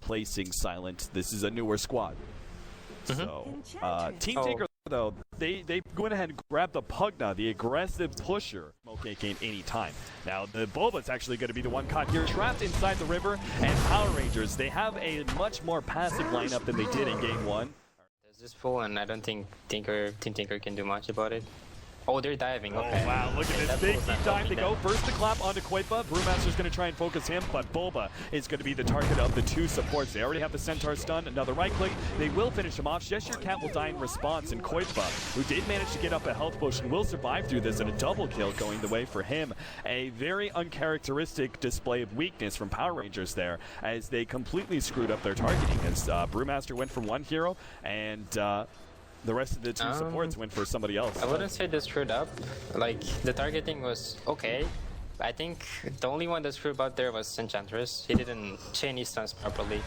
replacing Silent. This is a newer squad. So, Team Tinker, though, they went ahead and grabbed the Pugna, the aggressive pusher. Smoke game anytime. Now, the Boba's actually going to be the one caught here, trapped inside the river. And PowerRangers, they have a much more passive lineup than they did in Game 1. There's this pull, and I don't think Team Tinker can do much about it. Oh, they're diving. Okay. Oh, wow. Look at this big deep dive to go. First the clap onto Koipa. Brewmaster's going to try and focus him, but Boba is going to be the target of the two supports. They already have the Centaur stunned. Another right click. They will finish him off. Cheshire Cat will die in response, and Koipa, who did manage to get up a health potion, will survive through this, and a double kill going the way for him. A very uncharacteristic display of weakness from PowerRangers there, as they completely screwed up their targeting, as Brewmaster went for one hero, and the rest of the two supports went for somebody else. I wouldn't say they screwed up. Like, the targeting was okay. I think the only one that screwed up there was Enchantress. He didn't chain his stuns properly.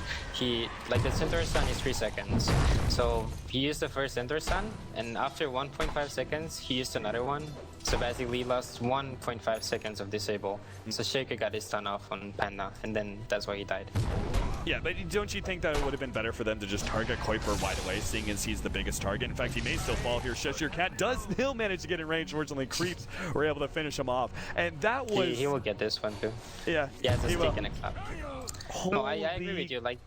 Like, the Centaur stun is 3 seconds. So he used the first Centaur stun, and after 1.5 seconds, he used another one. So basically, he lost 1.5 seconds of disable. So Shaker got his stun off on Panda, and then that's why he died. Yeah, but don't you think that it would have been better for them to just target Kuiper wide away, seeing as he's the biggest target? In fact, he may still fall here. Cheshire Cat does still manage to get in range. Fortunately, Creeps were able to finish him off. And that was... He will get this one too. Yeah, he has a stick and a clap. No, I agree with you. Like,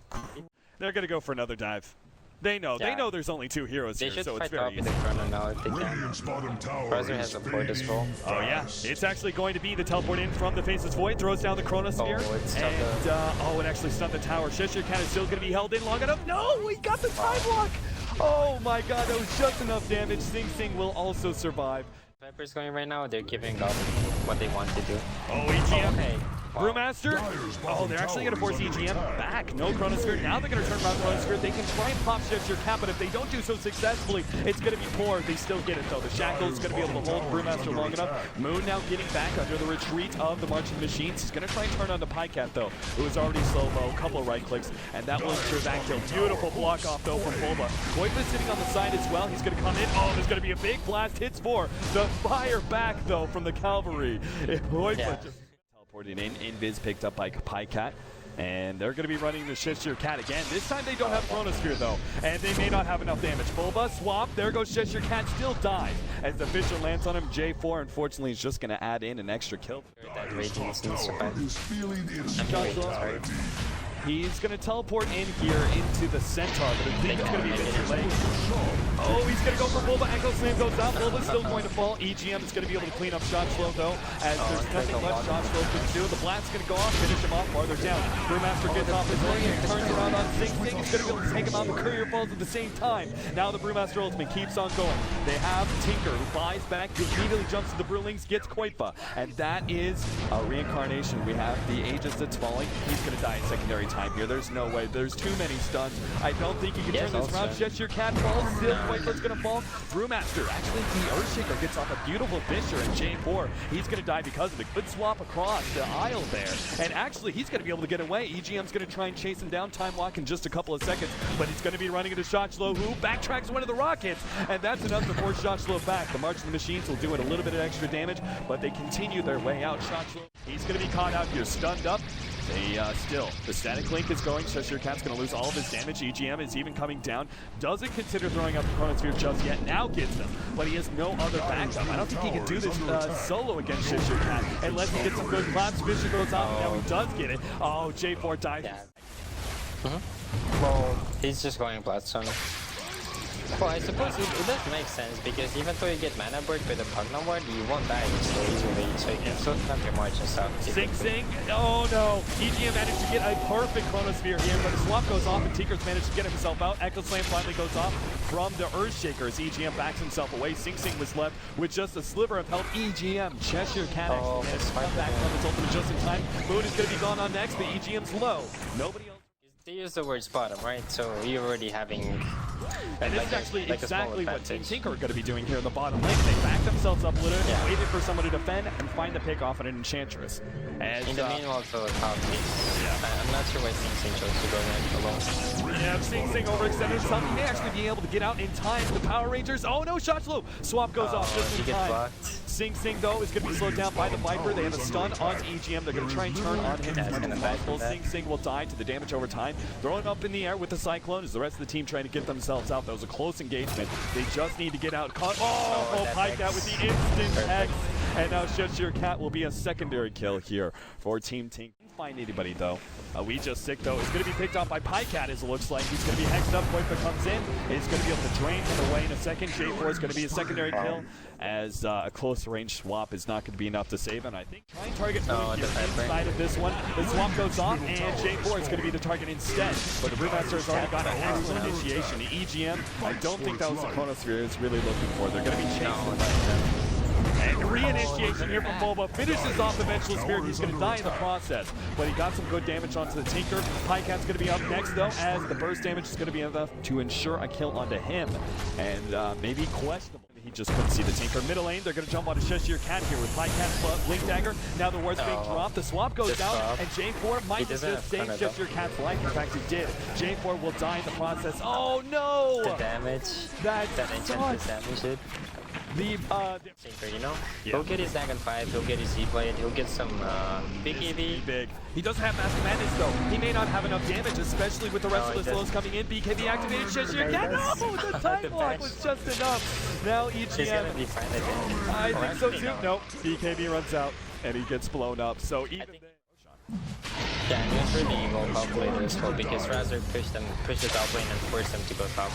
they're going to go for another dive. They know. Yeah. They know there's only two heroes here, so it's very easy. They should fight top now if they can. Browser has a board as well. Oh yeah, it's actually going to be the teleport in from the Faceless Void, throws down the Chronosphere, and it actually stunned the tower. Cheshire Cat is still going to be held in long enough. No, he got the time block! Oh my god, that was just enough damage. Sing Sing will also survive. Viper's going right now, they're giving up what they want to do. Oh, EGM. Okay. Brewmaster? Oh, they're actually going to force EGM back. No Chronosphere. Now they're going to turn around Chronosphere. They can try and pop Cheshire Cat, but if they don't do so successfully, it's going to be poor. They still get it, though. The Shackle is going to be able to hold Brewmaster long enough. Moon now getting back under the retreat of the Marching Machines. He's going to try and turn on the Pycat, though, who is already slow-mo. A couple of right clicks, and that will ensure that kill. Beautiful block off, though, from Boba. Koipa's sitting on the side as well. He's going to come in. Oh, there's going to be a big blast. Hits for the fire back, though, from the Cavalry. Teleporting in. Invis picked up by Pycat. And they're going to be running the Cheshire Cat again. This time they don't have Chronosphere, though. And they may not have enough damage. Boba, swap. There goes Cheshire Cat. Still dies. As the Fisher lands on him, J4, unfortunately, is just going to add in an extra kill. That raging is not He's going to teleport in here into the Centaur, but I think it's going to be a bit too late. Oh, he's going to go for Boba. Echo Slam goes out. Boba's still going to fall. EGM is going to be able to clean up Shot Slow, though, as there's nothing much Shot Slow can do. The Blast's going to go off, finish him off farther down. Brewmaster gets off his way and turns around on Sing Sing. He's going to be able to take him out. The Courier falls at the same time. Now the Brewmaster ultimate keeps on going. They have Tinker, who buys back, who immediately jumps to the Brewlings, gets Koipa, and that is a reincarnation. We have the Aegis that's falling. He's going to die in secondary time here. There's no way. There's too many stuns. I don't think you can turn this around. Cheshire Cat falls. Still, Koipa's going to fall. Brewmaster, actually, the Earthshaker gets off a beautiful Fisher, and J4, he's going to die because of it. Good swap across the aisle there. And actually, he's going to be able to get away. EGM's going to try and chase him down. Time walk in just a couple of seconds, but he's going to be running into Shotchlow, who backtracks one of the rockets, and that's enough to force Shotchlow back. The March of the Machines will do it a little bit of extra damage, but they continue their way out. Shotchlow, he's going to be caught out here, stunned up. Still, the static link is going. Cheshire Cat's going to lose all of his damage. EGM is even coming down. Doesn't consider throwing out the Chronosphere just yet. Now gets them, but he has no other backup. I don't think he can do this solo against Cheshire Cat unless he gets some good claps. Fisher goes off, and now he does get it. Oh, J4 dies. Yeah. Well, he's just going Bloodstone. Well, I suppose it does make sense, because even though you get mana board with a Pugna ward, you won't die so easily, so you can still stamp your March and stuff. Sing Sing, oh no! EGM managed to get a perfect Chronosphere here, but the swap goes off and Tinker's managed to get himself out. Echo Slam finally goes off from the Earthshakers. EGM backs himself away. Sing Sing was left with just a sliver of health. EGM, Cheshire Cat actually managed to come back from his ultimate just in time. Moon is going to be gone on next, but EGM's low. Nobody else. They use the word bottom, right? So you're already having... And this is actually exactly what Team Tinker are going to be doing here in the bottom lane. They back themselves up a little bit, waited for someone to defend, and find the pick off on an Enchantress. As, in the meanwhile, for top I'm not sure why Sing Sing chose to go there alone. Yeah, Sing Sing overextended himself. He may actually be able to get out in time. The Power Rangers, oh no, Shotchlow! Swap goes off just in time. Sing Sing, though, is going to be slowed down by the Viper. They have a stun onto EGM. They're going to try and turn on him as much as possible. Sing Sing will die to the damage over time. Throwing up in the air with the Cyclone as the rest of the team trying to get themselves out. That was a close engagement. They just need to get out. Oh, Pycat with the instant X. And now Shush Your Cat will be a secondary kill here for Team Tink. Find anybody though. We Just Sick though is going to be picked off by Pycat as it looks like. He's going to be hexed up. Koipa comes in. He's going to be able to drain him away in a second. J4 is going to be a secondary kill as a close range swap is not going to be enough to save him. I think try and target Moon here inside of this one. The swap goes off and J4 is going to be the target instead. But the Brewmaster has already got an excellent initiation. The EGM, I don't think that was the Chronosphere is really looking for. They're going to be chasing. And re-initiation here from Boba finishes off the Vengeful Spirit. He's going to die in the process, but he got some good damage onto the Tinker. Pycat's going to be up next, though, as the burst damage is going to be enough to ensure a kill onto him. And maybe questionable. He just couldn't see the Tinker. Middle lane, they're going to jump onto Shush Your Cat here with Pycat, Blink Dagger. Now the ward's being dropped. The swap goes down, and J4 might just save Shush Your Cat's life. In fact, he did. J4 will die in the process. Oh, no! The damage. That enchantress damage it. Tinker, you know? Yeah. He'll get his Dragon 5, he'll get his Z-Blade, he'll get some big EV. Big. He doesn't have Master Madness though. He may not have enough damage, especially with the rest of the slows coming in. BKB activated, Shush Your Cat. No! The time block was just enough. Now EGM. He's gonna be fine again. I think so too. Nope. BKB runs out and he gets blown up. So even yeah, I'm going for the Evo top later as well because Razor pushed the top lane and forced them to go top.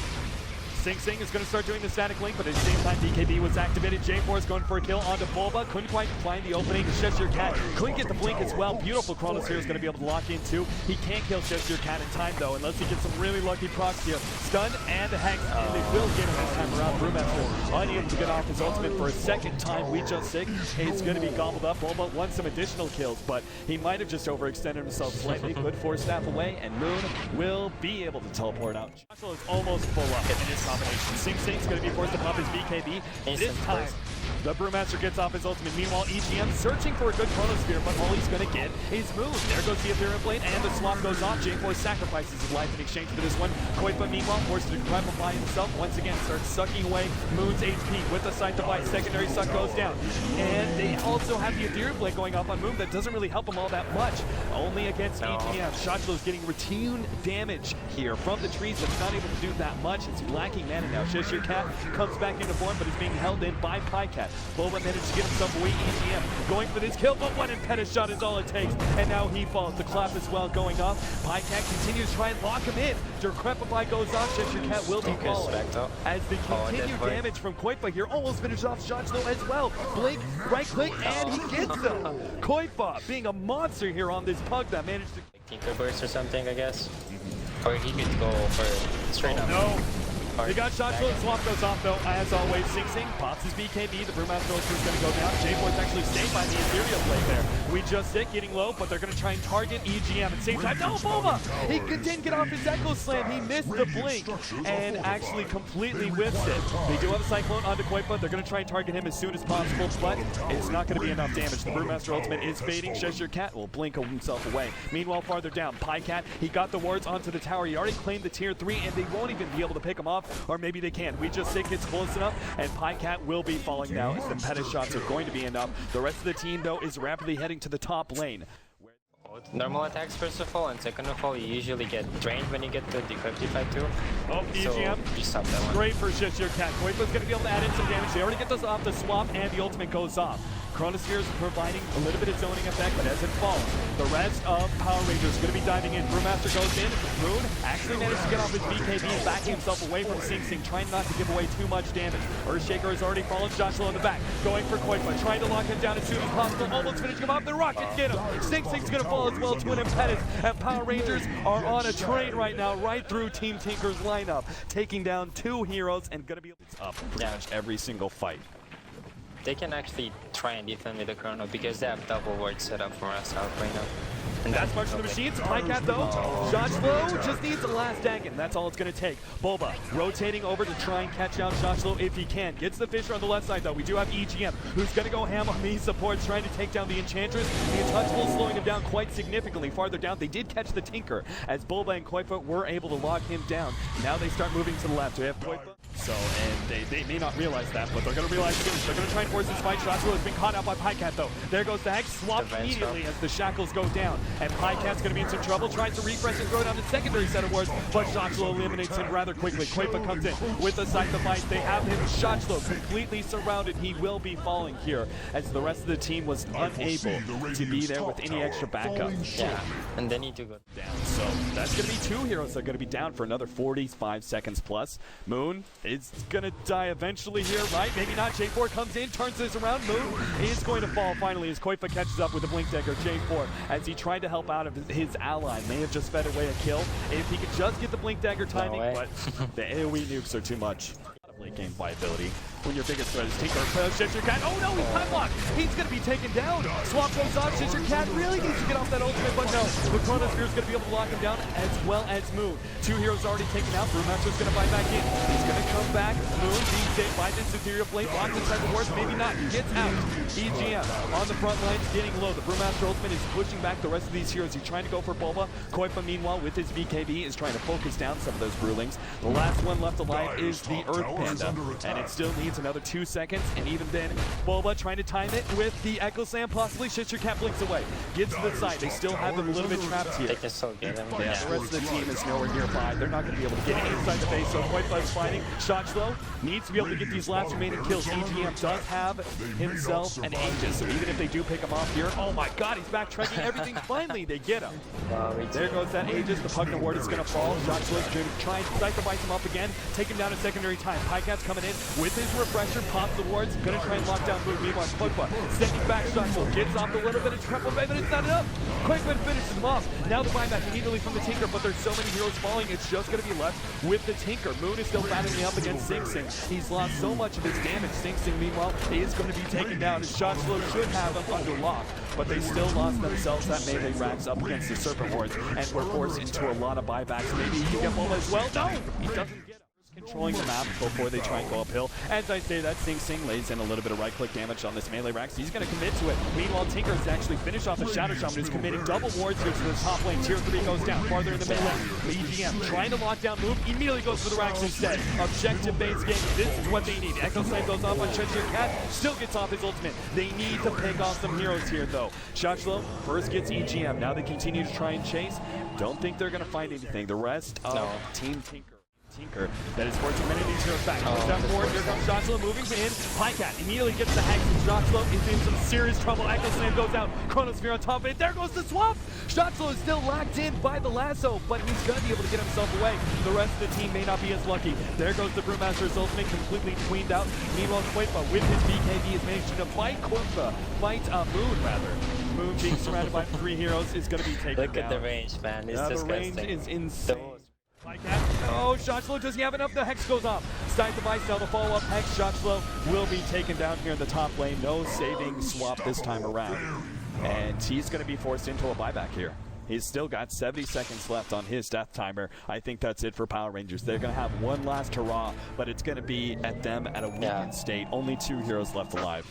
Sing Sing is going to start doing the static link, but at the same time BKB was activated. J4 is going for a kill onto Bulba. Couldn't quite find the opening. Shush Your Cat couldn't get the blink as well. Beautiful Chronosphere is going to be able to lock in too. He can't kill Shush Your Cat in time though, unless he gets some really lucky procs here. Stun and a hex, and they will get him this time around. Brewmaster unable to get off his ultimate for a second time. We Just Sick is going to be gobbled up. Bulba wants some additional kills, but he might have just overextended himself slightly. Good force staff away, and Moon will be able to teleport out. Joshua is almost full up in his combination. Sing Sing's going to be forced to pop his BKB. This time, the Brewmaster gets off his ultimate. Meanwhile, EGM searching for a good Chronosphere, but all he's going to get is Moon. There goes the Ethereal Blade, and the swap goes off. J4 sacrifices his life in exchange for this one. Koipa, meanwhile, forced to grab him by himself. Once again, starts sucking away Moon's HP with the Sight Device. Secondary suck goes down. And they also have the Ethereal Blade going off on Moon. That doesn't really help him all that much. Only against EGM. Shotslow's getting routine damage here from the trees, but he's not able to do that much. It's lacking mana now. Shush Your Cat comes back into form, but is being held in by Pycat. Boba managed to get himself away. EGM going for this kill, but one impetus shot is all it takes. And now he falls. The clap as well going off. Pycat continues to try and lock him in. Decrepify goes off. Shush Your Cat will be falling. As the continued damage from Koipa here almost finishes off Shotslow as well. Blink, right click, and he gets him. Koipa being a monster here on this pug that managed to Tinker Burst or something, I guess. Or he could go for straight up. No. They got Shotslow, the swap goes off though, as always. Sing Sing pops his BKB, the Brewmaster is going to go down. J4's actually stayed by the Ethereal Blade there. We Just Sick getting low, but they're going to try and target EGM at the same time. No, Boba! He didn't get off his Echo Slam, he missed the blink, and actually completely whiffs it. They do have a Cyclone onto Koipa, they're going to try and target him as soon as possible, but it's not going to be enough damage. The Brewmaster ultimate is fading. Shush Your Cat will blink himself away. Meanwhile, farther down, Pycat, he got the wards onto the tower. He already claimed the tier 3, and they won't even be able to pick him off. Or maybe they can. We Just Sick gets close enough, and Pycat will be falling now as the Pettis shots are going to be enough. The rest of the team, though, is rapidly heading to the top lane. Normal attacks first of all, and second of all, you usually get drained when you get to Decryptify too. Oh, EGM. So you stop that one. Great for Shush Your Cat. Koipa's going to be able to add in some damage. They already get this off the swap, and the ultimate goes off. Chronosphere is providing a little bit of zoning effect, but as it falls, the rest of PowerRangers is going to be diving in. Brewmaster goes in. Moon actually managed to get off his BKB, backing himself away from Sing Sing, trying not to give away too much damage. Earthshaker has already fallen. Joshua in the back, going for Koipa, trying to lock him down as soon as possible. Almost finishing him off. The Rockets get him. Sing Sing's going to fall as well to an impetus. And PowerRangers are on a train right now, right through Team Tinker's lineup, taking down 2 heroes and going to be up pretty much every single fight. They can actually try and defend with the Chrono because they have double ward set up for us out right now. And that's much for the machines. Pycat though, Shotslow just needs the last Dagon. That's all it's going to take. Boba rotating over to try and catch out Shotslow if he can. Gets the Fisher on the left side though. We do have EGM who's going to go ham on these supports, trying to take down the Enchantress. The Untouchable slowing him down quite significantly. Farther down, they did catch the Tinker as Boba and Koipa were able to lock him down. Now they start moving to the left. We have Koipa So, and they may not realize that, but they're going to realize soon. They're going to try and force this fight. Shotzlo has been caught out by Pycat, though. There goes the Hex, swapped immediately as the shackles go down. And Pycat's going to be in some trouble, tries to refresh and throw down the secondary set of wards, but Shotzlo eliminates him rather quickly. Quaipa comes in with the sacrifice. They have him, Shotzlo, completely surrounded. He will be falling here, as the rest of the team was unable to be there with any extra backup. Yeah, and they need to go Down. So that's going to be 2 heroes that are going to be down for another 45 seconds plus. Moon is going to die eventually here, right? Maybe not. J4 comes in, turns this around. Moon is going to fall finally as Quaipa catches up with the Blink Dagger. J4, as he tried to help out of his ally, may have just fed away a kill. If he could just get the Blink Dagger timing, but the AoE nukes are too much. Late game viability. When your biggest threat is Tinker, ShishireCat. Oh no, he's time blocked. He's going to be taken down. Swap goes off. ShishireCat really needs to get off that ultimate, but no. The Chronosphere is going to be able to lock him down, as well as Moon. 2 heroes already taken out. Brewmaster's going to buy back in. He's going to come back. Moon being saved by this Superior Blade. Blocks inside the wards. Maybe not. He gets out. EGM on the front lines, getting low. The Brewmaster ultimate is pushing back the rest of these heroes. He's trying to go for Bulba. Quaipa, meanwhile, with his BKB, is trying to focus down some of those Brewlings. The last one left alive is the Earth Panda, and it still needs another 2 seconds. And even then, Bulba trying to time it with the Echo Slam, possibly. ShishireCat blinks away, gets to the side. They still have him a little bit trapped here. They can still get him. Yeah, the rest of the team is nowhere nearby. They're not going to be able to get inside the base, so Quaipa's fighting. Shotzlo needs to be able to get these last remaining kills. EGM does have himself an Aegis, so even if they do pick him off here, oh my god, he's backtracking everything. Finally, they get him. There goes that Aegis. The Pugna Ward is going to fall. Shotzlo's going to try and sacrifice him up again, take him down a secondary time. Pycat's coming in with his refresher, pops the wards, going to try and lock down Moon. Meanwhile, Quaipa sending back Shotzlo, gets off a little bit of triple bay, but it's not enough. Quaipa finishes him off. Now the buyback immediately from the Tinker, but there's so many heroes falling, it's just going to be left with the Tinker. Moon is still battling up against Sing Sing. He's lost so much of his damage. Sing Sing, meanwhile, is going to be taken down, as Shotzlo should have him under lock, but they still lost themselves that melee racks up against the Serpent Wards, and were forced into a lot of buybacks. Maybe he can get Bulba as well. No, he doesn't get him. Controlling the map before they try and go uphill. As I say that, Sing Sing lays in a little bit of right-click damage on this melee rack, so he's going to commit to it. Meanwhile, Tinker is actually finished off the Shadow Shaman, who's committing double wards here to the top lane. Tier 3 goes down, farther in the middle lane. EGM trying to lock down Move, immediately goes for the racks instead. Objective-based game, this is what they need. Echo Slam goes off on ShishireCat, still gets off his ultimate. They need to pick off some heroes here, though. Shotzlo first gets EGM, now they continue to try and chase. Don't think they're going to find anything. The rest of Team Tinker that is forcing many of these heroes back. Goes down forward, here comes Shotzlo moving in. Pycat immediately gets the Hex, and Shotzlo is in some serious trouble. Echo Slam goes out, Chronosphere on top of it. There goes the swap! Shotzlo is still locked in by the lasso, but he's going to be able to get himself away. The rest of the team may not be as lucky. There goes the Brewmaster's ultimate, completely tweened out. Meanwhile, Quaipa with his BKB is managing to fight Moon rather. Moon being surrounded by 3 heroes is going to be taken down. Look at the range, man. It's disgusting. The range is insane. Oh, Shotzlo, does he have enough? The Hex goes off. Side device now, the follow-up Hex. Shotzlo will be taken down here in the top lane. No saving swap this time around. And he's going to be forced into a buyback here. He's still got 70 seconds left on his death timer. I think that's it for PowerRangers. They're going to have one last hurrah, but it's going to be at them at a weakened state. Only 2 heroes left alive.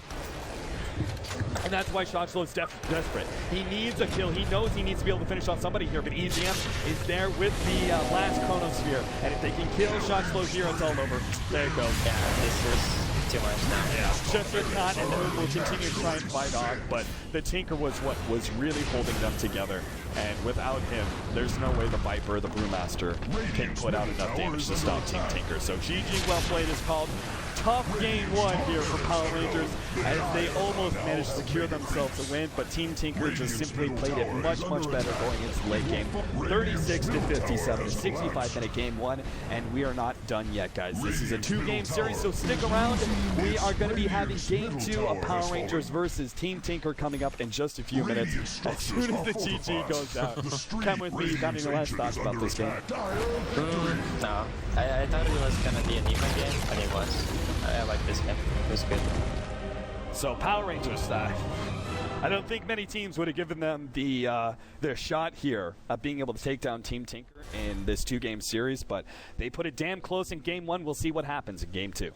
And that's why Shotzlo is desperate. He needs a kill. He knows he needs to be able to finish off somebody here, but EGM is there with the last Chronosphere. And if they can kill Shotzlo here, it's all over. There you go. Yeah, this is too much now. Yeah, ShishireCat and Moon will continue to try and fight on, but the Tinker was what was really holding them together. And without him, there's no way the Viper, the Brewmaster, can put out enough damage to stop Team Tinker. So GG well played is called. Tough game 1 here for PowerRangers, as they almost managed to secure themselves a win, but Team Tinker just simply played it much, much better going into the late game. 36-57, a 65-minute game 1, and we are not done yet, guys. This is a 2-game series, so stick around. We are going to be having game 2 of PowerRangers versus Team Tinker coming up in just a few minutes. As soon as the GG goes out, come with me. Got any last thoughts about this game? No, I thought it was going to be an even game, and it was. I like this game. It was good. So PowerRangers, I don't think many teams would have given them their shot here of being able to take down Team Tinker in this 2-game series, but they put it damn close in game 1. We'll see what happens in game 2.